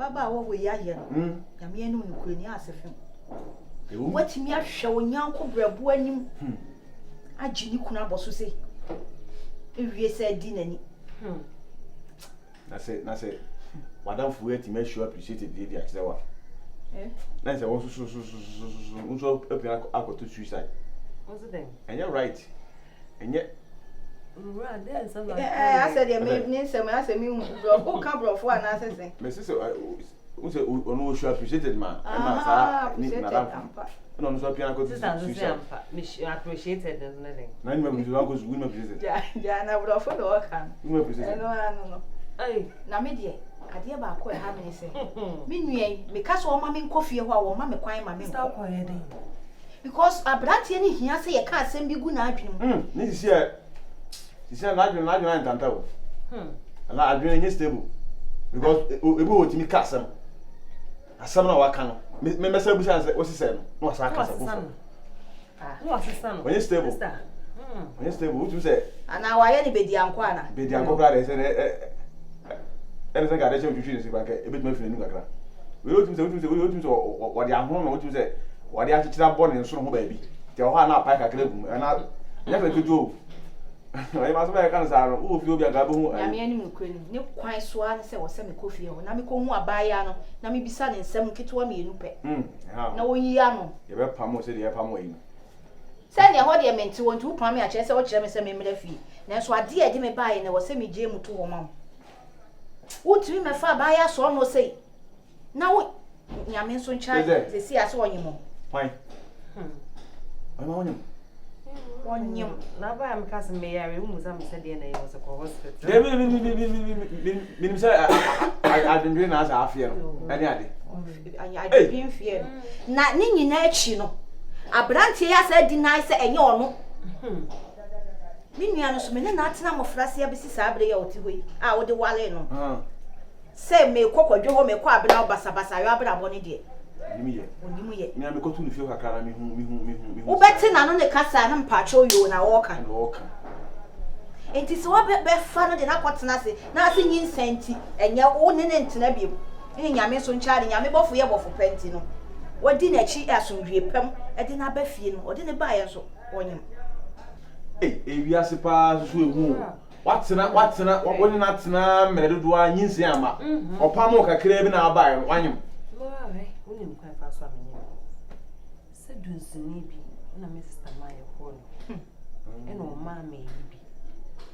ababa wo we ya ye no nyame enu no kurani asefe watimi ahwe onyanko brabo anim agi ni kuna aboso sei ewie se di nani na se madam fu etimi ahwe appreciate the achewa na se wo so akoto suicide what's the and you're right and yet I said, I said, me, come bro, and I said, my sister, who should appreciate man. No, so piano appreciated and nothing. 9 members of uncle's women visit. Yeah, I would offer the work. No. Hey, Namidia, I dear about quite how many say. Meanwhile, because all mammy coffee while mammy quiet mammy stop quieting. Because I brought any here say a car send me good night. This year. She said, "I don't know." And I agree stable because it will to me castle. A summer work can. Member Sabu says, "What's he saying?" No, I can't. What's the son? When you're stable, when you're stable, what you say? And now I anybody Anquana. Bidi Uncle Brad said, "Anything I don't you see back a bit more from Nuka." We wrote him to what the home, what you say, what the attitude of born in some baby. The Ohana Pike a clip, and I never could do. I must be a cancer. Who feel be a gabu? I mean, you quite swan say was semi coffee or Namico Bayano, Nami Bisan and some Kitwami Nupe. No, Yano. You have Pamo said you have Pamo. Send your hobby meant to want to prime a chess or German semi fee. That's what dear Jimmy buy and there was semi Jim to woman. Would you my far buyer so no say? Now, Yamin son child, they see us on you. Why? I'm on him. One yum. Now, I'm cousin Mary, who was said the name was a hospital. I've been doing as I feel. I've been feared. Not Nini Nachino. A branch here said deny and your no. Minianus, not some of Frasia Bessie Sabre or Tiwi. I would the Waleno. Say, me cocoa, Joe, me quab now, Basabasa, Yabra Bonidia. Me am go to the field academy who better on the casa and patrol you and I walk and walk. It is what be fun than what's nothing in senti and your own in Tenebium. In Yameson child, Yamebo for your for Pentino. What dinner she as soon repem, a dinner befin or dinner buy so on him. Eh, we are supposed to what's not, what would not now, Meduan Yinsiama or Pamoka craving our buy on him. William quite fast one minute. Said, do Sinibi, and a Mr. Maya Horn. And oh, mammy,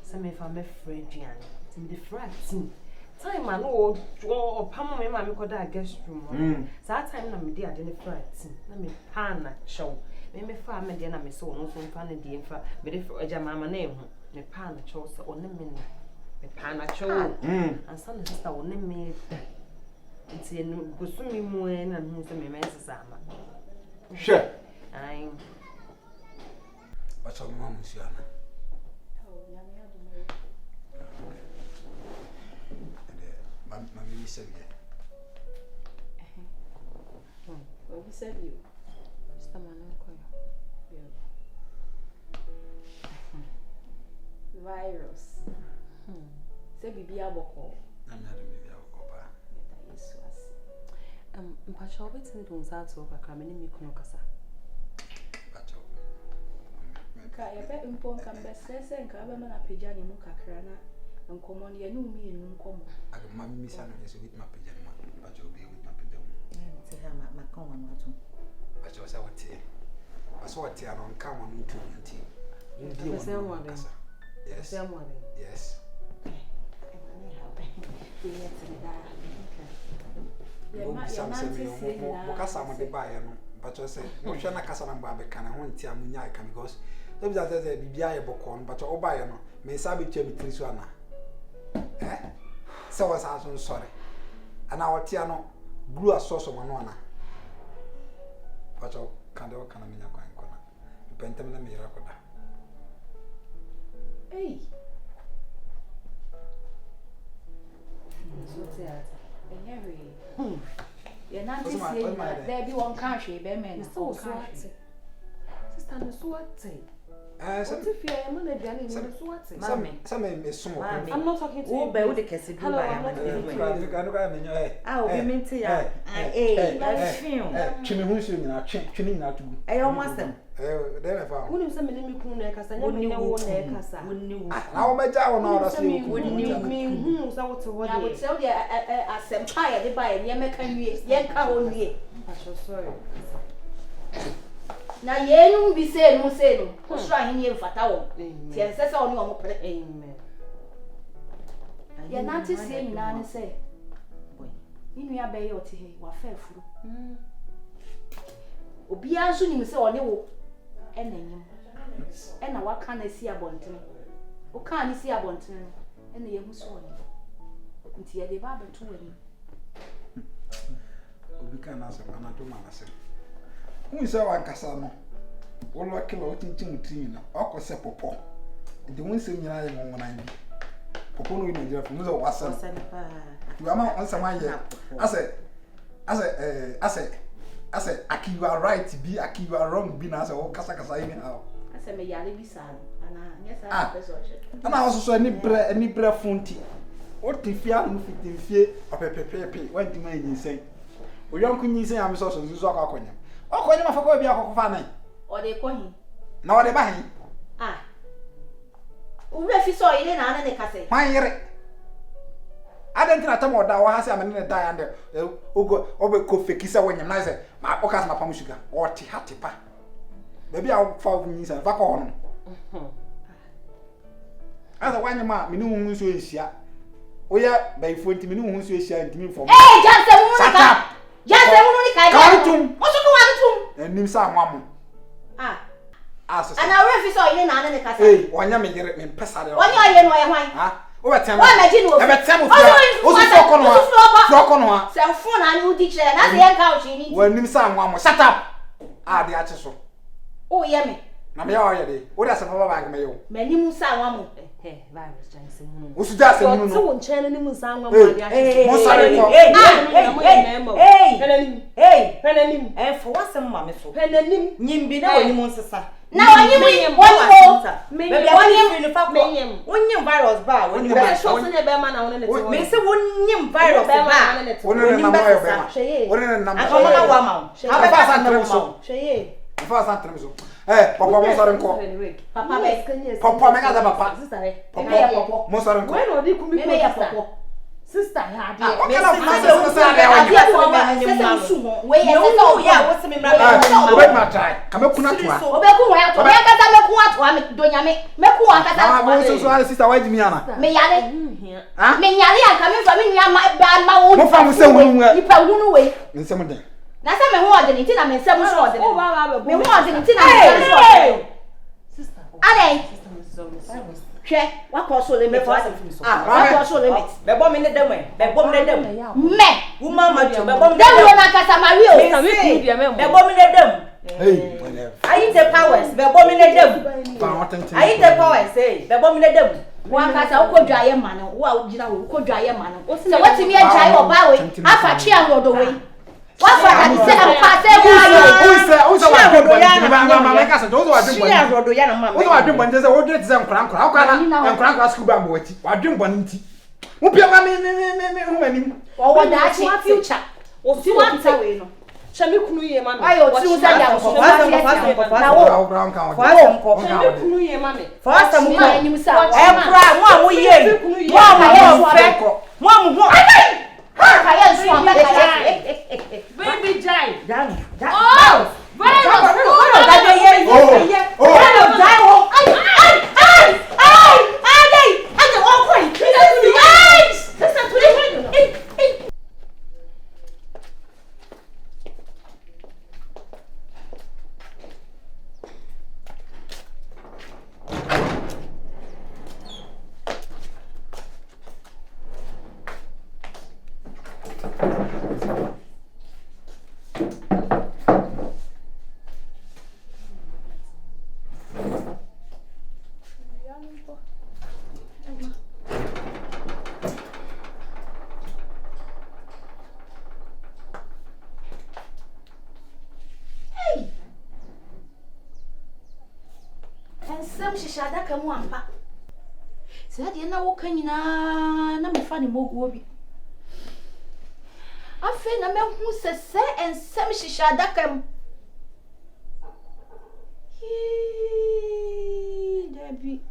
some if I'm afraid, Jan, in the frat team. Time I know, or Pamma, mammy could I guest room. So that time I'm dear, then the frat team. Let me pan show. Maybe farm and then I may so no so funny the infra, but if a jamma name, me pan a chose on the minute. Me pan a show, and some sister will name me. It's in Gusumi Moon and who's the Messama. Sure. I'm what's your mom, Monsieur? Mammy said, Well, we said you, Mr. Manoko. Virus. Say, be a boko. I'm not a Pacho waiting to answer over Camini Mikunokasa. Pacho. I bet important can best sense and Cabana Pijani Mukakrana and common you knew me in Nuncomo. I don't mind Miss Anna with my pajama, but you'll be with my pajama. To have my common or two. But you saw what tea. I saw a tea on common tea. You the same one. Yes. Same one. Yes. Mukasa mo de bae no but you say mo hwe na kasa na mba be kana ho ntia mo nya ka because so bi say bibia ye bokon but o bae no me sa be twa bi tri so ana so was aso sorry ana o tia no glue asoso mo no ana but o kan de o kana me nya kwan kona pentem na me yera koda Hey. So theater. You're not saying that there be one country, be men. So what? Sister, no so what? I'm not talking to you. Oh, but the case Hello, I'm not talking to you. Ah, we mean to ya. Chimi hunsu nyina chini nyina tugu. Almost them. Dem fa. Wouldn't say me kunu na kasa, nya me wo na kasa. Na o meja wo na ora se Me ku. so what to what. I would tell you asempa ye buy ye meka nwie ye nka ho nwie. Sorry. Na ye nu bi se no osura hin ye mfata wo. Ti ense se oni wo pere. Amen. Ye na ti se nyina ne se. Inu ya be ye oti he wa fa afuru. Obi anso nim se oni wo enanyim. Ena waka na si abonten. O ka ni si abonten. Ena ye hu so oni. Nti ye de ba beto wani. Obi ka na se ana to ma na se. Hu se wa kasa no. Wo lo kilo tintin tin na. Okose popo. De hu se nyina ye mo na bi. Popo no ni Nigeria fu so wasa. You am on some year. I say aki you are right be aki you are wrong be na say o kasa anyhow. I say me yale bi sa ana yes I person che. Ana also any bre funti. O ti fia no fitimfie opepepepe wan ti man nyinsɛn. O yɔnko nyinsɛn am so nzuzu akonya. Okonya ma fa ko bi akokofa nan. O de ko hin. Na o de ba hin. O we fi so ile na ana ne kase. Man yere. Adentina tamo da wa hase amene ne da ande ogo obe ko fekisa wonyam na se ma okas ma pam sugar o ti hatepa baby a fa nyinsa fa ko no asa wanyama mini hu nso ehia oya baifo ntimi ni hu nso ehia ntimi fo janse wunu ni kai kantum o so ko wantum enim sa amamo asa ana we fi so ile na ana ne kase wonya me yere me pesare wonya oye no ye hwan o betem wa imagine wo betem o so kono ha se fun na ni udi kire na se ye ka o chi ni wanim sa amamo shut up de ache so o ye me na me ya o ye de o da se papa ba me yo mani mu sa amamo Virus chance mu. O su da se mu no So won chene ni mu sa amamo ade ache. Mo sare ko Penanim. For what's a mammy so? Penanim. Nyimbi na woni mu nsesa. Na woni wonyim virus ba woni ba so so ne be ma na woni ne te me se wonyim virus ba woni na ma yo be ma woni na ma akoma na wa ma aba sa trem so sheye fa sa trem so papa mo sare ko papa be papa me ga da papa papa mo sare ko when odi kumi me ya papa sister ya de o kana ma se we ye se so ya wo se me mra o be ma try ka me kuna toa o be ku wa ya to me kasa me ku wa to me do nya me ku wa kasa mo so sister wa jimi ana me yale me nyale ya ka me fa me nua ma wo mo fa mo se hunu wa ipa hunu we nsem den na se me hu ode ni ti na me nsem so ode o ba me hu ode ni ti na me nsem so ode sister ade sister hwe wa ko so le me wa ko so le me be bom ne dem be bom ne dem me wo mama jo be bom ne dem dem wo na kasa mario be bom ne dem ayi the powers be bom ne dem ayi the powers be bom ne dem wa kasa wo ko dwaye ma no wo gina wo ko dwaye ma no se watimi agyae oba we afa twe ahodo we wa fa da se ampa se wo o se wa do ya na mama ka se do wa dwem ya rodo ya na mama o wa dwem bonje se wo dwe tse nkran akwa school ba mo wati wa dwem bon nti wo pia ma me hu manim o wa da chi future o ti wa ta we no Shami kunu ye mami. Ayo ti wo sa ya ko na wo Shami kunu ye mami. Fasta mu ma enyim sa kra mo amu ye mo amu fe mo amu ho ka ye nso amba ka ya baby jai dan oh very nsɛm hyehyɛ adaka mu ampa sɛ deɛ na woka nyinaa na mefa ne mogu obi afei na mehu sɛ nsɛm hyehyɛ adaka mu Debbie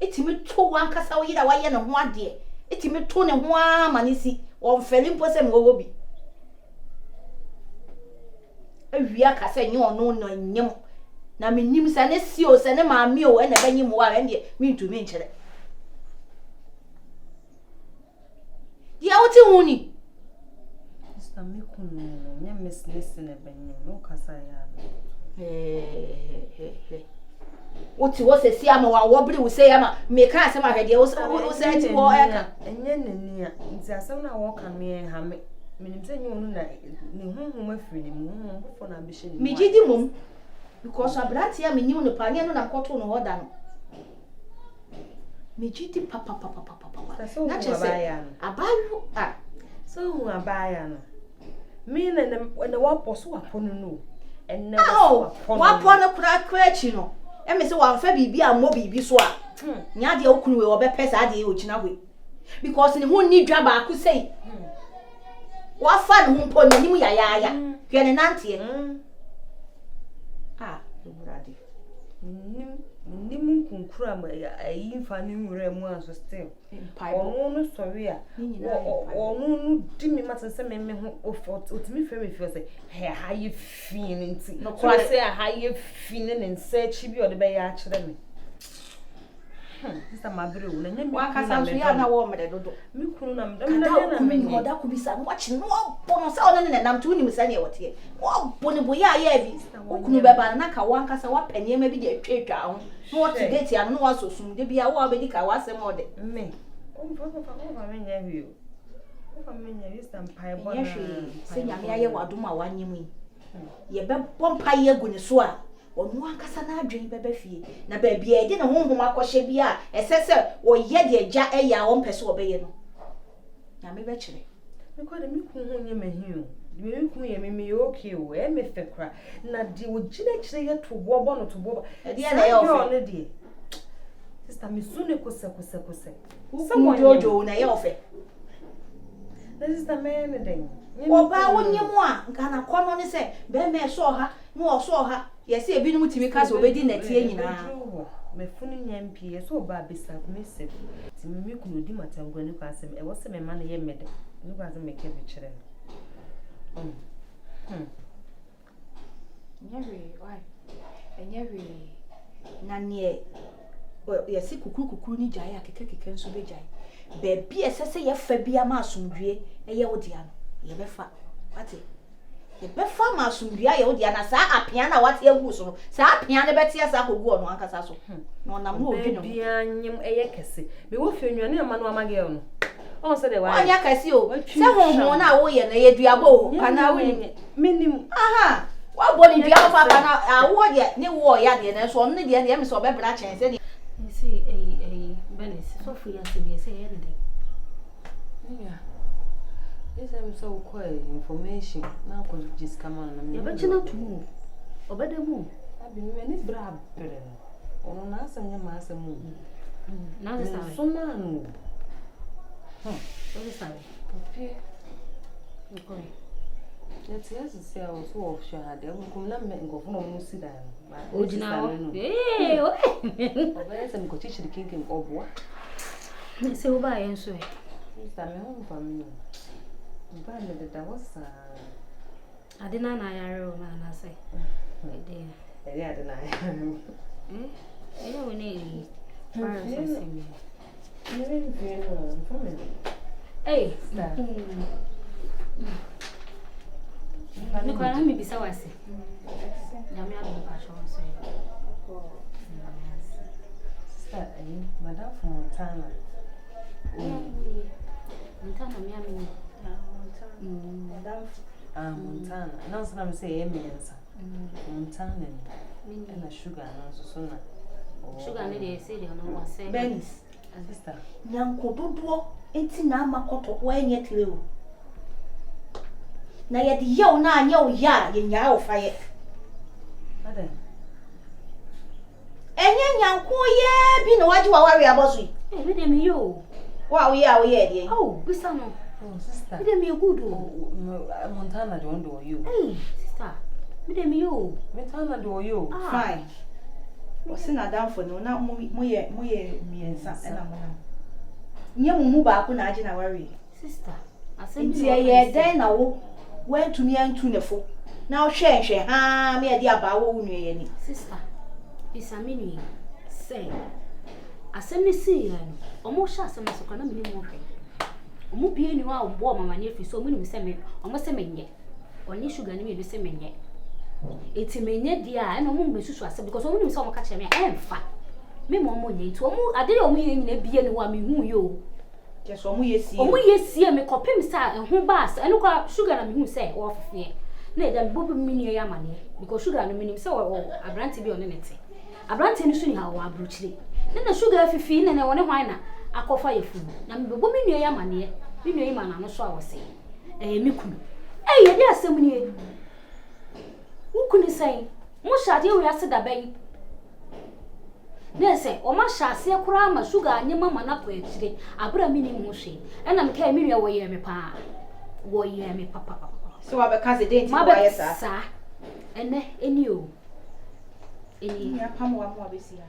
itimi to wankasa wo yira waye ne ho ade itimi to ne ho amanisi wo mfeli mpo se mwo bi awia ka se nye ono no nyem na menim se ne si o se ne maami o ene banyim wa ende mintumi nkyere dia oti huni sister me kunu nya mesness ne banyim no kasa ya Oti wo se si ama wa wo bere wo se ama me ka asem ahwede wo se ti wo eka enye nani a nti asem na wo ka me ha me menim se nyi onu na ne honhom afiri ne mu honhom na be hye ni me gidi mum because abrati ya menim no pa ne no na koto no hoda no me gidi papa na chese abayu so hu abaya no me na wa poso apono no enne wa pono kura chi no eme se wa mfa bibi ammo bibi so a nya de okunu we obepesa ade e ogina hwe because ne hu ni dwa ba ku sei wa fa ne hu mpo ne nim ya hwe ne nante Brady. Nim kunkura ma ayi mfa ne nwura mu anso still. Onu no sorry a. Onu no di mi matense me ho otimi fe me feel say ha ye feeling nti. No kwa say ha ye feeling ne search bi o de be ya kire me. Sister Mabere wo na nya mi wakasa so ya na wo mede dodo. Mi kunu na mde na me ni oda ku bisa no wachi no bono sa ono ne nam tu ni misa ne wote. Wo boni bo ya bi. Okunu beba na ka wankasa wa panie ma bi de atwatwa ho. No what gate ya no wasosum de bia wo abedi ka wasem ode. Me. O mfa me nya hwi o. O fa me nya Sister Mpai bo na. Se nya me aye wadom a wanyem yi. Ye be bompai egu ne so a onu ankasa na adwen bebe fie na ba bia edi ne honhom akɔhye bia esese oyɛ de agya ɛya wo mpɛse obɛyɛ no na me be kyerɛ me kwa de me ku ho nye mahi o de me ku ye me okay o e me fekra na de ogina kyerɛ ye to bo no to bo de na ye ofe no de sister me sune kose someone jojo na ye ofe na sister me ne den oba wonyem a nka na kɔno ne se be me so ha no o so ha yes e bi no mutimi ka so obedi na tie nyina me funu nyampie so oba besa me se ti me kunu di matangwa ni kwa asem e wo se me ma na ye mede ni kwa asem me ke bi kire nyawe why enyawe na ne yes kukuru ni jaya keke nso be jaya be bi esese ye fa bia ma asomdue eye wo dia no ye be fa ate ye be fa ma asomdue ye wo dia na sa apia na wate agu so sa apia ne beti asa kogu ono ankasa so no nam no odwi no bia nyem eye kese me wo fi nwane ama no amage no on se de wa anya kase o se honhon na wo ye na ye duabo pana wo ni menim aha wa bo ni duabo papa na awo de ne wo ya de na so on ne de me so be bra chen se de see Benis so free as be say anything yeah yes I'm so quiet information na ko just come on na me ya bachina tu obedemu abi me ni bra bere ono na asem nya ma asem mu na se sabe so na no so se sabe okay okay let's see how so of shahada ko na me ngofo no mu si dan ojina oba ese mko chichi kinkin obwa se oba yenso e sister me home family ba le de da wasa adina na yare o na say de adina we need fire for me hey Niko na mi bisa wase. Nyame adu ka show so. Sister, madam from Montana. Montana mi ami. Madam Montana. Now so am say emensa. Montana. And sugar no so na. Sugar ne dey say dey no wa say. Benis. Sister. Nyanko dodo enti na makoto wa enye tire o. Na ye de yew na anya o ya ye nya o fa ye Madam. Enye nyanko ye bi na waji wa wari abosu. Me dem yo. Wa wo ye de. Oh, bisa no. Oh, sister. Me dem good Montana the one do you. Hey, sister. Me dem yo. Montana do you. Fine. What's in a down for no na mo ye miensa na mo na. Nye mumu ba ko na agi na wari. Sister. Nti ye den na wo went to me antu nefo. Na wo hwe ha me de aba wo nu ye ni. Sister. Bisa me ni. Say. Asem ni si ya no. Omo sha asem so kana me ni mo hwe. Omo bie ni wa ombo mama ni afi so omo ni se me. Omo se me nye. Oni sugar ni me be se me nye. Eti me nye dia na omo mbesusu asem because omo ni se omo ka che me emfa. Me mo omo nye eti omo ade omo ye ni na bie ni wa me hu yo. Just omo ye sie me kopem sa ho baas eno kwa sugar na me hu se wo fefie. Na eda me bobu me ni ya mane because sugar no minim se wo abranti bi one nete. Abranti ni so ni ha wo abruchire. Na sugar fifi na wone hwan na akofa yefu na me bobu me ni ya mane me ni yi mana no so awose me kunu ye de asem ni e ukuni sai mo shade wo ya se da ban nese o ma shase kura ma sugar anye mama na ko ekire abra mi ni mo hwe na me kai me nua wo ye me pa wo ye me papa so wa be kaze denti wo ya sa ene eni o eni ya pam wa mo abesi ya